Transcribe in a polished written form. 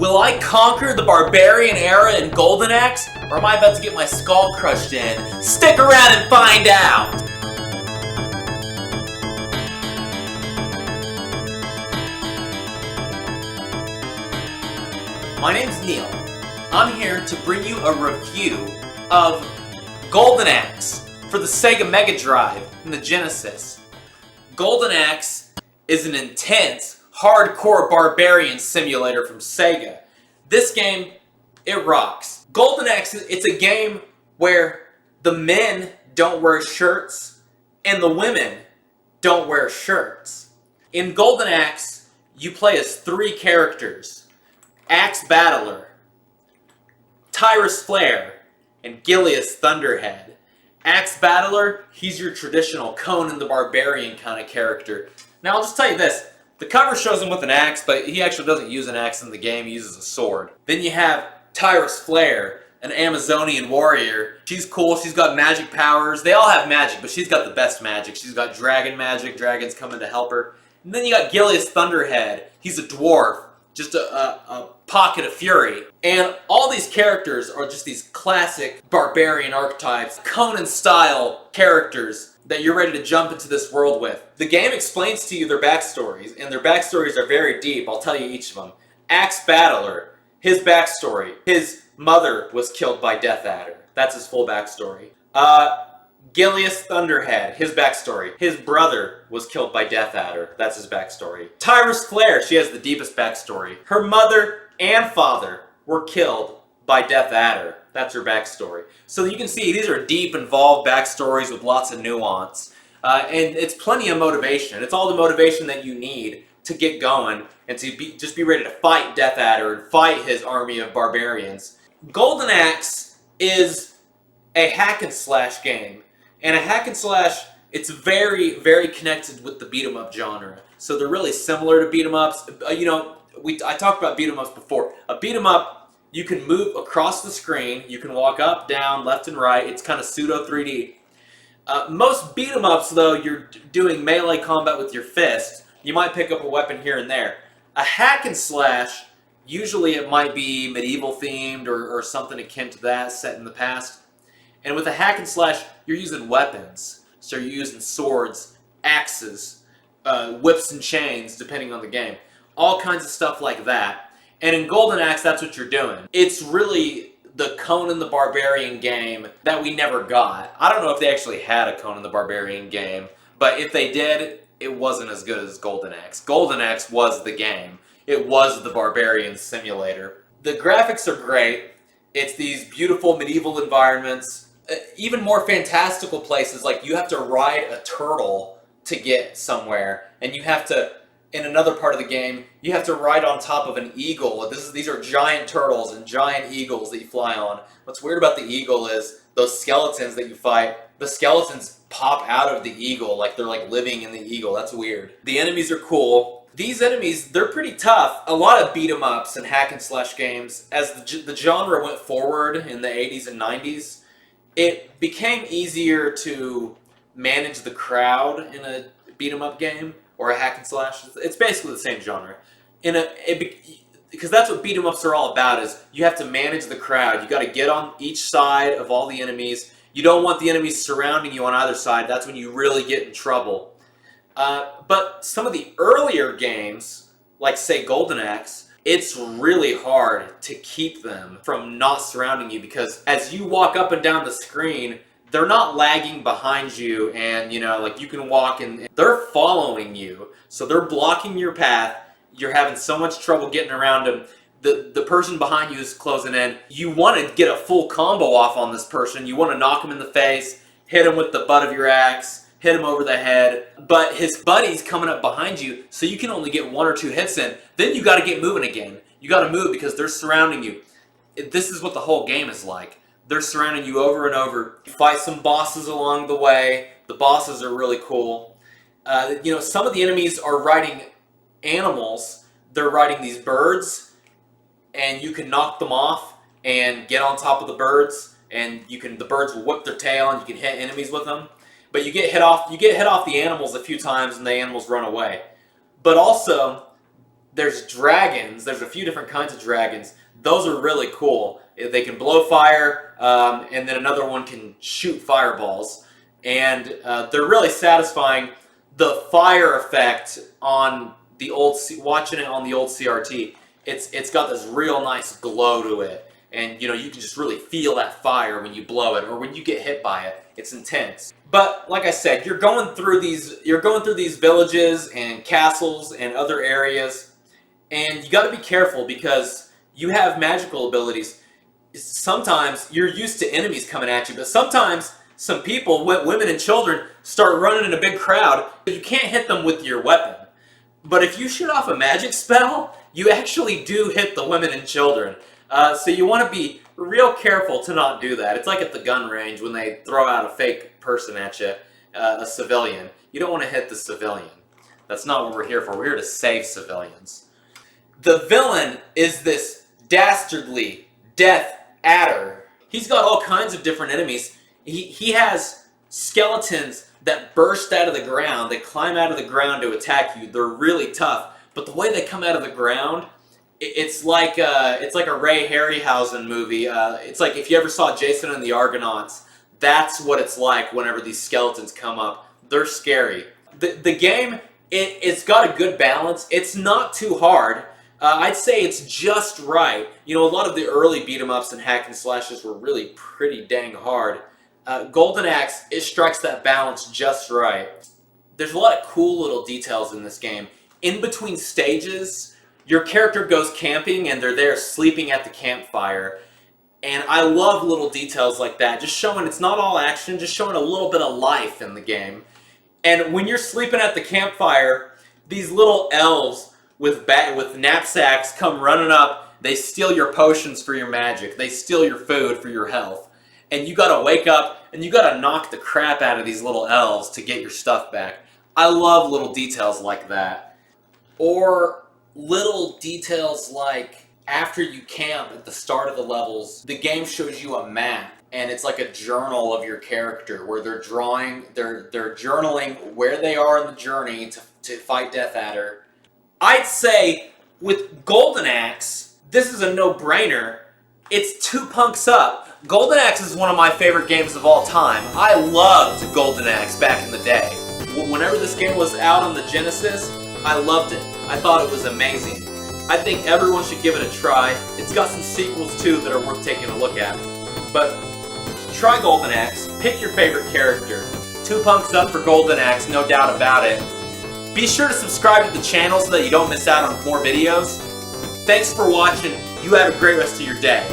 Will I conquer the Barbarian era in Golden Axe, or am I about to get my skull crushed in? Stick around and find out! My name's Neil. I'm here to bring you a review of Golden Axe for the Sega Mega Drive and the Genesis. Golden Axe is an intense, hardcore barbarian simulator from Sega. This game, it rocks. Golden Axe, it's a game where the men don't wear shirts and the women don't wear shirts. In Golden Axe, you play as three characters: Axe Battler, Tyrus Flare, and Gilius Thunderhead. Axe Battler, he's your traditional Conan the Barbarian kind of character. Now I'll just tell you this, the cover shows him with an axe, but he actually doesn't use an axe in the game, he uses a sword. Then you have Tyrus Flare, an Amazonian warrior. She's cool, she's got magic powers. They all have magic, but she's got the best magic. She's got dragon magic, dragons coming to help her. And then you got Gilius Thunderhead, he's a dwarf, just a pocket of fury. And all these characters are just these classic barbarian archetypes, Conan-style characters that you're ready to jump into this world with. The game explains to you their backstories, and their backstories are very deep. I'll tell you each of them. Axe Battler, his backstory. His mother was killed by Death Adder. That's his full backstory. Gilius Thunderhead, his backstory. His brother was killed by Death Adder. That's his backstory. Tyrus Flare, she has the deepest backstory. Her mother and father were killed by Death Adder. That's her backstory. So you can see these are deep, involved backstories with lots of nuance. And it's plenty of motivation. It's all the motivation that you need to get going and to just be ready to fight Death Adder and fight his army of barbarians. Golden Axe is a hack and slash game. And a hack and slash, it's very, very connected with the beat 'em up genre. So they're really similar to beat 'em ups. I talked about beat 'em ups before. A beat 'em up, you can move across the screen. You can walk up, down, left, and right. It's kind of pseudo 3D. Most beat 'em ups, though, you're doing melee combat with your fist. You might pick up a weapon here and there. A hack and slash, usually it might be medieval themed or something akin to that, set in the past. And with a hack and slash, you're using weapons. So you're using swords, axes, whips and chains, depending on the game. All kinds of stuff like that. And in Golden Axe, that's what you're doing. It's really the Conan the Barbarian game that we never got. I don't know if they actually had a Conan the Barbarian game, but if they did, it wasn't as good as Golden Axe. Golden Axe was the game. It was the Barbarian simulator. The graphics are great. It's these beautiful medieval environments. Even more fantastical places, like you have to ride a turtle to get somewhere, and you have to, in another part of the game, you have to ride on top of an eagle. These are giant turtles and giant eagles that you fly on. What's weird about the eagle is those skeletons that you fight, the skeletons pop out of the eagle like they're like living in the eagle. That's weird. The enemies are cool. These enemies, they're pretty tough. A lot of beat 'em ups and hack and slash games, as the genre went forward in the 80s and 90s, it became easier to manage the crowd in a beat 'em up game or a hack and slash. It's basically the same genre. Because that's what beat 'em ups are all about, is you have to manage the crowd. You got to get on each side of all the enemies. You don't want the enemies surrounding you on either side. That's when you really get in trouble. But some of the earlier games, like say Golden Axe, it's really hard to keep them from not surrounding you, because as you walk up and down the screen, they're not lagging behind you, and like you can walk and they're following you. So they're blocking your path. You're having so much trouble getting around them. The person behind you is closing in. You want to get a full combo off on this person. You want to knock him in the face, hit him with the butt of your axe, hit him over the head, but his buddy's coming up behind you, so you can only get one or two hits in. Then you got to get moving again. You got to move because they're surrounding you. This is what the whole game is like. They're surrounding you over and over. You fight some bosses along the way. The bosses are really cool. Some of the enemies are riding animals. They're riding these birds, and you can knock them off and get on top of the birds, and the birds will whip their tail, and you can hit enemies with them. But you get hit off the animals a few times, and the animals run away. But also, There's dragons. There's a few different kinds of dragons. Those are really cool. They can blow fire, and then another one can shoot fireballs. And they're really satisfying. The fire effect on the watching it on the old CRT, it's got this real nice glow to it. And you can just really feel that fire when you blow it or when you get hit by it. It's intense. But like I said, you're going through these villages and castles and other areas, and you got to be careful because you have magical abilities. Sometimes you're used to enemies coming at you, but sometimes some people, women and children, start running in a big crowd. You can't hit them with your weapon. But if you shoot off a magic spell, you actually do hit the women and children. So you want to be real careful to not do that. It's like at the gun range when they throw out a fake person at you, a civilian. You don't want to hit the civilian. That's not what we're here for. We're here to save civilians. The villain is this dastardly Death Adder. He's got all kinds of different enemies. He has skeletons that burst out of the ground. They climb out of the ground to attack you. They're really tough. But the way they come out of the ground, it's like a Ray Harryhausen movie. It's like if you ever saw Jason and the Argonauts. That's what it's like whenever these skeletons come up. They're scary. The game, it's got a good balance. It's not too hard. I'd say it's just right. A lot of the early beat-em-ups and hack and slashes were really pretty dang hard. Golden Axe, it strikes that balance just right. There's a lot of cool little details in this game. In between stages, your character goes camping and they're there sleeping at the campfire. And I love little details like that. Just showing it's not all action, just showing a little bit of life in the game. And when you're sleeping at the campfire, these little elves with knapsacks come running up. They steal your potions for your magic. They steal your food for your health. And you gotta wake up and you gotta knock the crap out of these little elves to get your stuff back. I love little details like that. Or little details like after you camp at the start of the levels, the game shows you a map. And it's like a journal of your character where they're journaling where they are in the journey to fight Death Adder. I'd say with Golden Axe, this is a no-brainer. It's 2 punks up. Golden Axe is one of my favorite games of all time. I loved Golden Axe back in the day. Whenever this game was out on the Genesis, I loved it. I thought it was amazing. I think everyone should give it a try. It's got some sequels too that are worth taking a look at. But try Golden Axe, pick your favorite character. 2 punks up for Golden Axe, no doubt about it. Be sure to subscribe to the channel so that you don't miss out on more videos. Thanks for watching. You have a great rest of your day.